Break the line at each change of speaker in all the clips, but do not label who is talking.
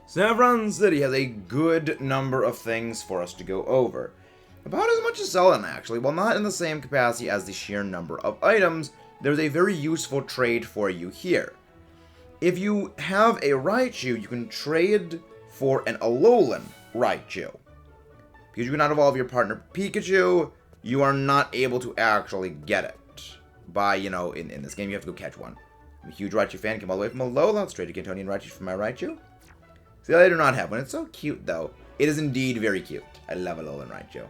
Saffron City has a good number of things for us to go over. About as much as Celadon, actually. While not in the same capacity as the sheer number of items, there's a very useful trade for you here. If you have a Raichu, you can trade for an Alolan Raichu. Because you cannot evolve your partner Pikachu, you are not able to actually get it. By, in this game, you have to go catch one. I'm a huge Raichu fan, came all the way from Alola, straight to Cantonian Raichu for my Raichu. See, I do not have one. It's so cute, though. It is indeed very cute. I love Alolan Raichu.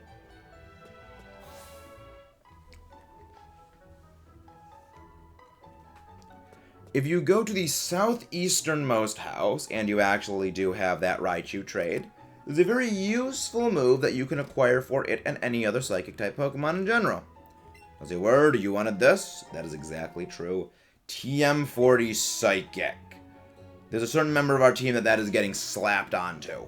If you go to the southeasternmost house, and you actually do have that Raichu trade, there's a very useful move that you can acquire for it and any other Psychic-type Pokemon in general. I'll say, word, you wanted this? That is exactly true. TM40 Psychic. There's a certain member of our team that is getting slapped onto.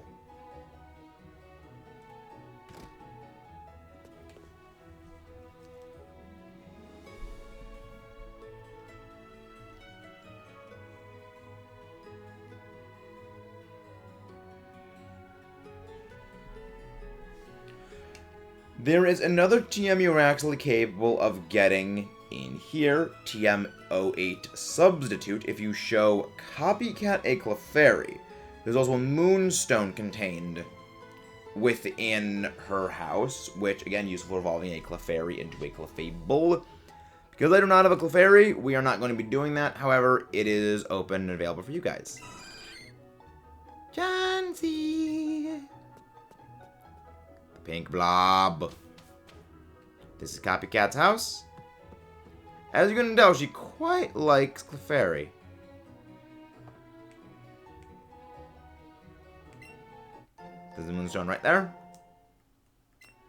There is another TM you're actually capable of getting in here, TM08 Substitute, if you show Copycat a Clefairy. There's also a Moonstone contained within her house, which, again, useful for evolving a Clefairy into a Clefable. Because I do not have a Clefairy, we are not going to be doing that. However, it is open and available for you guys. Chansey! Pink Blob. This is Copycat's house. As you can tell, she quite likes Clefairy. There's the Moonstone right there.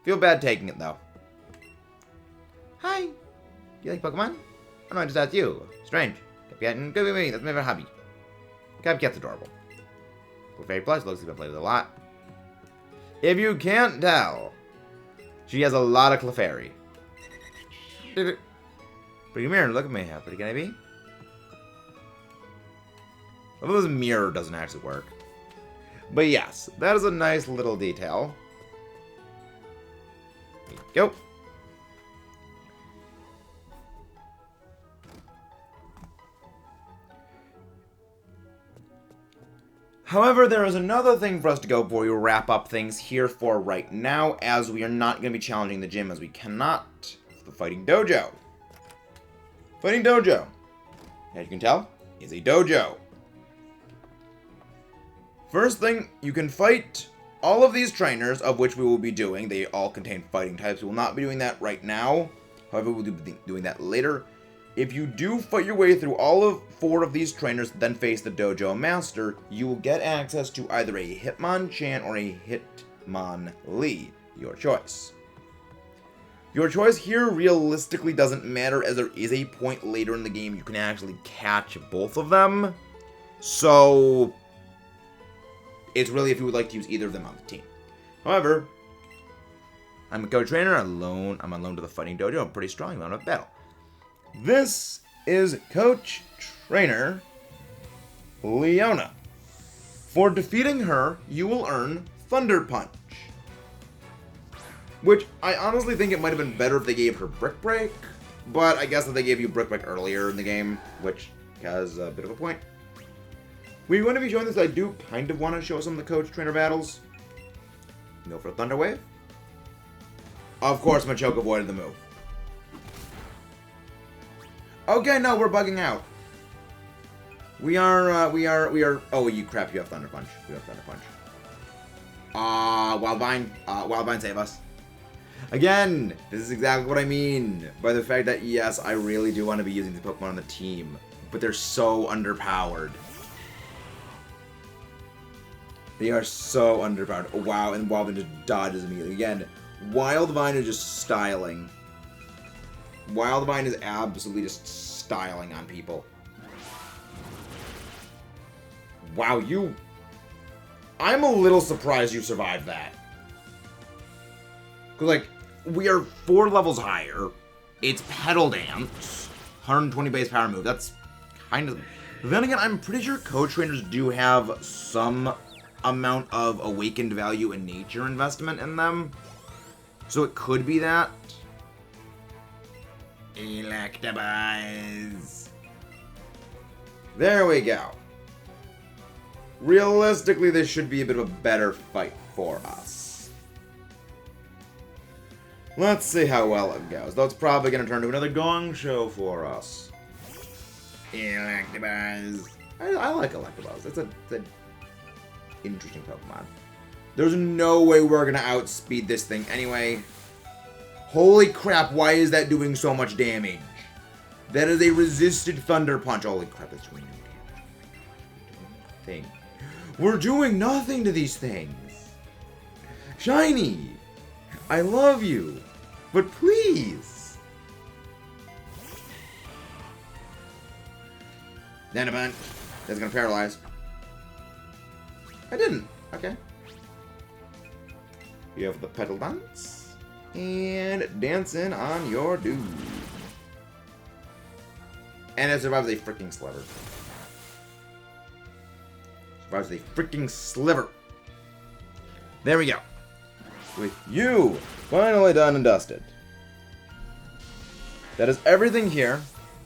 Feel bad taking it, though. Hi. Do you like Pokemon? Oh no, I just asked you. Strange. Copycat, go with me. That's my favorite hobby. Copycat's adorable. Clefairy Plus looks like I've played with a lot. If you can't tell, she has a lot of Clefairy. Pretty mirror, look at me. How pretty can I be? Although this mirror doesn't actually work. But yes, that is a nice little detail. There you go. However, there is another thing for us to go before we wrap up things here for right now, as we are not going to be challenging the gym, as we cannot. The Fighting Dojo. Fighting Dojo, as you can tell, is a dojo. First thing, you can fight all of these trainers, of which we will be doing. They all contain fighting types. We will not be doing that right now. However, we'll be doing that later. If you do fight your way through all of 4 of these trainers, then face the Dojo Master, you will get access to either a Hitmonchan or a Hitmonlee, your choice. Your choice here realistically doesn't matter, as there is a point later in the game you can actually catch both of them. So, it's really if you would like to use either of them on the team. However, I'm a co-trainer, I'm on loan to the Fighting Dojo, I'm pretty strong, I'm on a battle. This is Coach Trainer Leona. For defeating her, you will earn Thunder Punch. Which, I honestly think it might have been better if they gave her Brick Break, but I guess that they gave you Brick Break earlier in the game, which has a bit of a point. We're going to be showing this, I do kind of want to show some of the Coach Trainer battles. Go for a Thunder Wave. Of course, Machoke avoided the move. Okay, no, we're bugging out. We are, oh, you crap, you have Thunder Punch. You have Thunder Punch. Wildvine, save us. Again, this is exactly what I mean by the fact that, yes, I really do want to be using the Pokemon on the team, but they're so underpowered. They are so underpowered. Oh, wow, and Wildvine just dodges immediately. Again, Wildvine is just styling. Wildvine is absolutely just styling on people. Wow, you... I'm a little surprised you survived that. Because, like, we are 4 levels higher. It's Petal Dance. 120 base power move. That's kind of... Then again, I'm pretty sure Coach Trainers do have some amount of awakened value and nature investment in them. So it could be that. Electabuzz. There we go. Realistically, this should be a bit of a better fight for us. Let's see how well it goes. Though it's probably going to turn to another gong show for us. Electabuzz. I like Electabuzz. It's an interesting Pokemon. There's no way we're going to outspeed this thing anyway. Holy crap, why is that doing so much damage? That is a resisted Thunder Punch. Holy crap, that's doing no damage. We're doing nothing to these things. Shiny, I love you, but please. Nana Punch. That's gonna paralyze. I didn't. Okay. You have the Petal Dance. And dancing on your dude. And it survives a freaking sliver. Survives a freaking sliver. There we go. With you finally done and dusted. That is everything here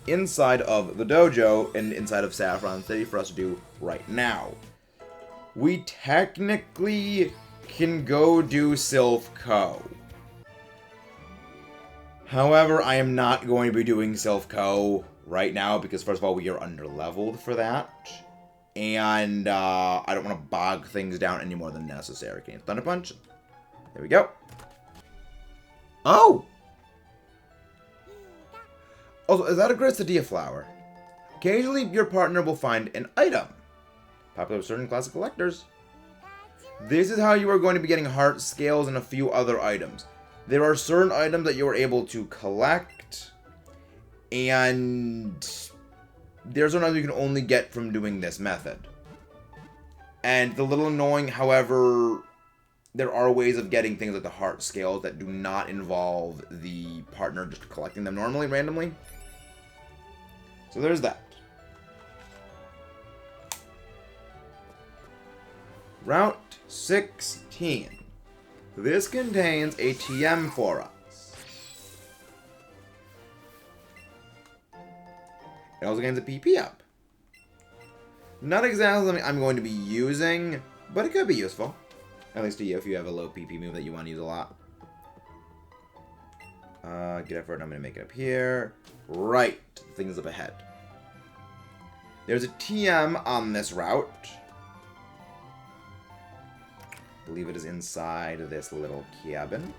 inside of the dojo and inside of Saffron City for us to do right now. We technically can go do Sylph Co. However, I am not going to be doing Sylph Co. right now because, first of all, we are under-leveled for that. And I don't want to bog things down any more than necessary. Can you Thunder Punch? There we go. Oh! Also, is that a Gristadilla flower? Occasionally, your partner will find an item. Popular with certain classic collectors. This is how you are going to be getting heart scales and a few other items. There are certain items that you are able to collect, and there's certain items you can only get from doing this method. And it's a little annoying, however, there are ways of getting things like the heart scales that do not involve the partner just collecting them normally, randomly. So there's that. Route 16. This contains a TM for us. It also contains a PP up. Not exactly something I'm going to be using, but it could be useful. At least to you if you have a low PP move that you want to use a lot. Get effort, I'm going to make it up here. Right, the thing's up ahead. There's a TM on this route. I believe it is inside this little cabin.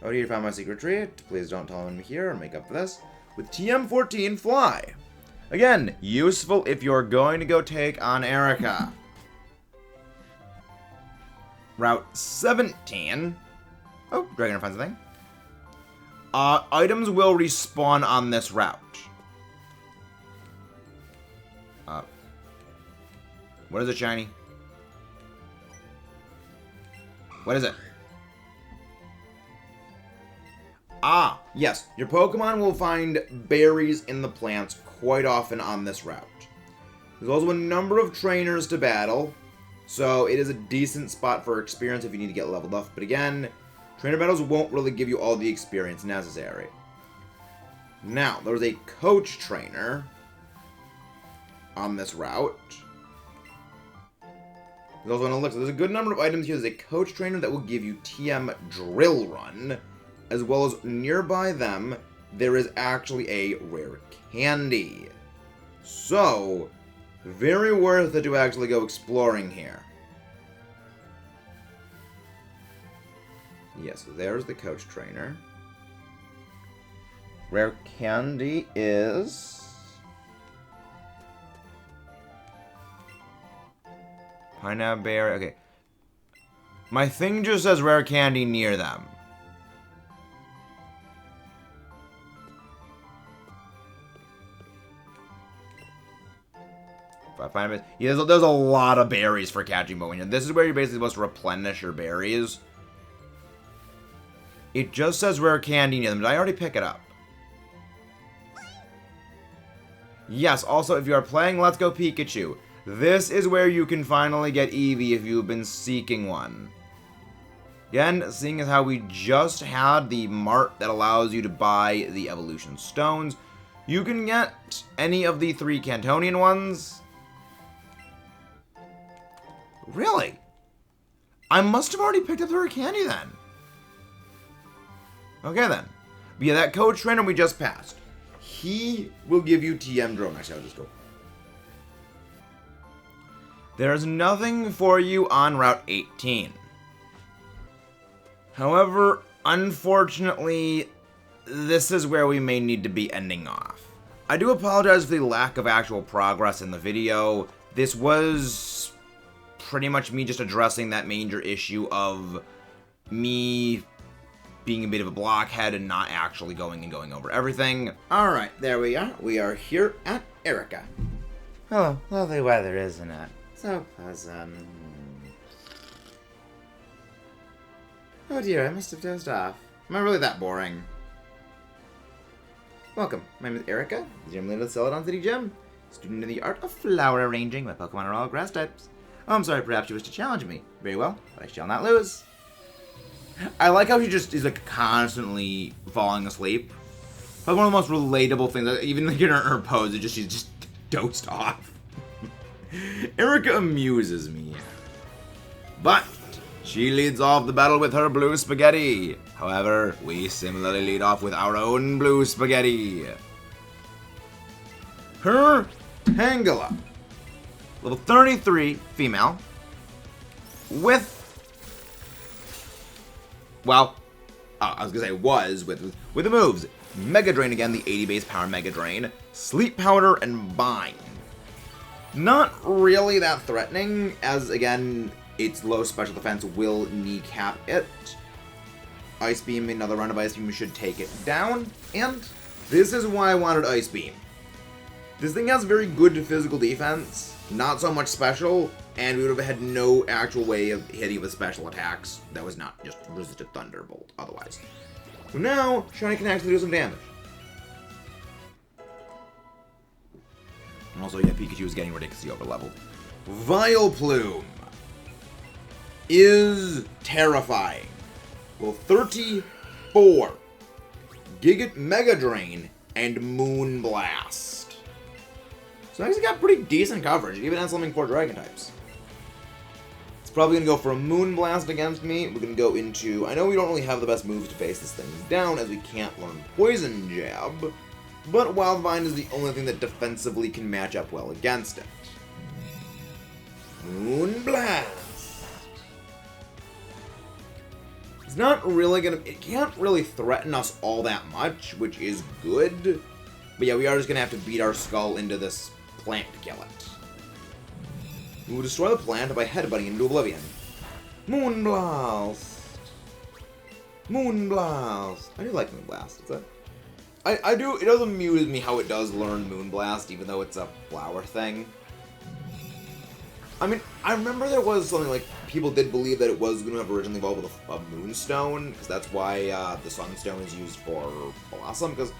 Oh, you found my secret treat. Please don't tell him I'm here or make up for this. With TM14, fly. Again, useful if you're going to go take on Erika. Route 17. Oh, Dragon finds something. Items will respawn on this route. What is it, shiny? What is it? Ah, yes. Your Pokemon will find berries in the plants quite often on this route. There's also a number of trainers to battle, so it is a decent spot for experience if you need to get leveled up. But again, trainer battles won't really give you all the experience necessary. Now, there's a coach trainer on this route. There's also an elixir. There's a good number of items here. There's a coach trainer that will give you TM Drill Run, as well as nearby them, there is actually a rare candy. So, very worth it to actually go exploring here. Yes, there's the coach trainer. Rare candy is... Pineapple berry. Okay. My thing just says rare candy near them. If I find it, yeah, there's a lot of berries for catching Pokemon. This is where you're basically supposed to replenish your berries. It just says rare candy near them. Did I already pick it up? Yes, also, if you are playing Let's Go Pikachu, This is where you can finally get Eevee if you've been seeking one. Again, seeing as how we just had the mart that allows you to buy the evolution stones, you can get any of the 3 Kantonian ones. Really? I must have already picked up the candy then. Okay then. But yeah, that coach trainer we just passed, he will give you TM drone. Actually, I'll just go. There's nothing for you on Route 18. However, unfortunately, this is where we may need to be ending off. I do apologize for the lack of actual progress in the video. This was pretty much me just addressing that major issue of me being a bit of a blockhead and not actually going over everything. Alright, there we are. We are here at Erika.
Oh, lovely weather, isn't it? So pleasant.
Oh dear, I must have dozed off. Am I really that boring? Welcome, my name is Erika, the gym leader of the Celadon City Gym, student in the art of flower arranging. My Pokemon are all grass types. Oh, I'm sorry, perhaps you wish to challenge me. Very well, but I shall not lose. I like how she just is like constantly falling asleep. That's one of the most relatable things. Even like in her pose, she's just dozed off. Erika amuses me, but she leads off the battle with her blue spaghetti. However, we similarly lead off with our own blue spaghetti. Her Tangela, level 33 female, with, well, I was gonna say was with the moves Mega Drain again, the 80 base power Mega Drain, Sleep Powder, and Bind. Not really that threatening, as again, its low special defense will kneecap it. Ice Beam, another round of Ice Beam should take it down, and this is why I wanted Ice Beam. This thing has very good physical defense, not so much special, and we would have had no actual way of hitting with special attacks that was not just resisted Thunderbolt otherwise. So now, Shiny can actually do some damage. And also, yeah, Pikachu is getting ridiculously over-leveled. Vileplume is terrifying. Well, 34. Giga Mega Drain and Moonblast. So actually got pretty decent coverage, even has something for Dragon types. It's probably going to go for a Moonblast against me. We're going to go into... I know we don't really have the best moves to face this thing down, as we can't learn Poison Jab. But Wild Vine is the only thing that defensively can match up well against it. Moonblast. It's not really gonna... It can't really threaten us all that much, which is good. But yeah, we are just gonna have to beat our skull into this plant to kill it. We will destroy the plant by headbutting into oblivion. Moonblast. Moonblast. I do like Moonblast. It's a... I do... It does amuse me how it does learn Moonblast, even though it's a flower thing. I mean, I remember there was something like people did believe that it was going to have originally evolved with a Moonstone, because that's why the Sunstone is used for Blossom, because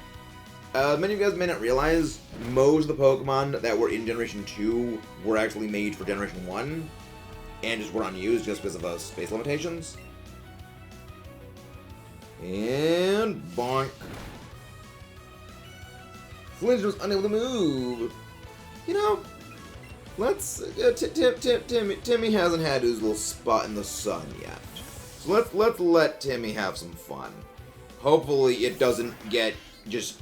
many of you guys may not realize most of the Pokemon that were in Generation 2 were actually made for Generation 1, and just were unused just because of space limitations. And bonk. Flinch was unable to move. You know, let's... Timmy hasn't had his little spot in the sun yet. So let's let Timmy have some fun. Hopefully it doesn't get just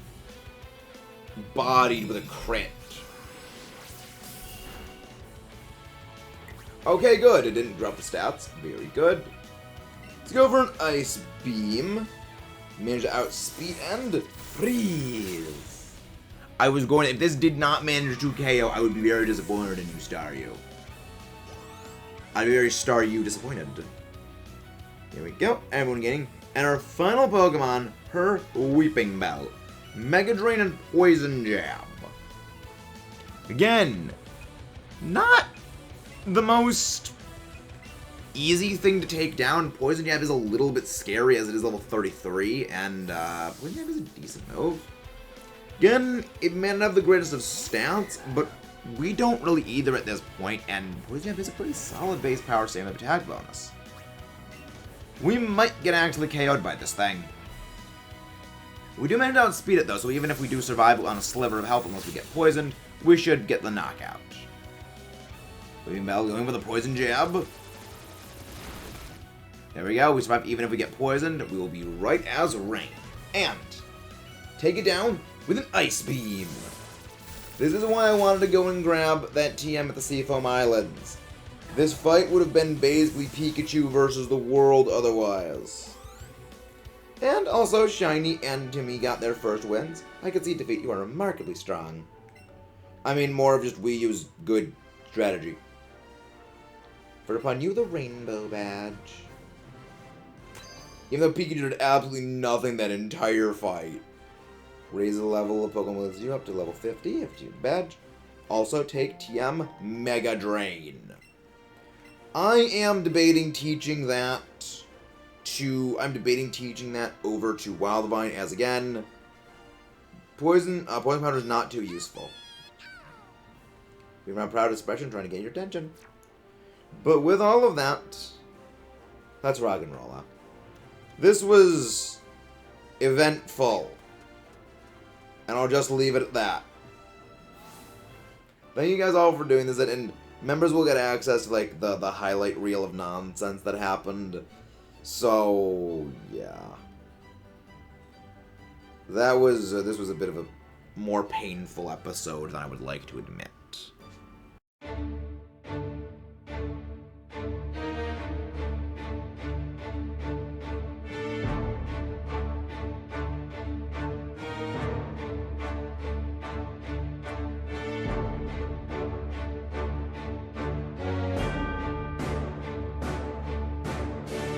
bodied with a crit. Okay, good. It didn't drop the stats. Very good. Let's go for an Ice Beam. Manage to outspeed and freeze. I was going... If this did not manage to KO, I would be very disappointed in you, Staryu. I'd be very Staryu disappointed. Here we go. Everyone getting... And our final Pokemon, her Weeping Bell. Mega Drain and Poison Jab. Again, not the most easy thing to take down. Poison Jab is a little bit scary as it is level 33, and Poison Jab is a decent move. Again, it may not have the greatest of stats, but we don't really either at this point, and Poison Jab is a pretty solid base power same up attack bonus. We might get actually KO'd by this thing. We do manage to outspeed it though, so even if we do survive on a sliver of health unless we get poisoned, we should get the knockout. Weaving Bell going with a Poison Jab. There we go, we survive even if we get poisoned, we will be right as rain. And take it down with an Ice Beam. This is why I wanted to go and grab that TM at the Seafoam Islands. This fight would have been basically Pikachu versus the world otherwise. And also, Shiny and Timmy got their first wins. I could see defeat you are remarkably strong. I mean, more of just Wii U's good strategy. For upon you, the Rainbow Badge. Even though Pikachu did absolutely nothing that entire fight. Raise the level of Pokemon with you up to level 50 if you badge. Also take TM Mega Drain. I am debating teaching that over to Wildvine, as again, Poison Powder is not too useful. We're not proud expression trying to get your attention. But with all of that, let's rock and roll up. This was eventful. And I'll just leave it at that. Thank you guys all for doing this, and members will get access to like the highlight reel of nonsense that happened. So yeah, that was this was a bit of a more painful episode than I would like to admit.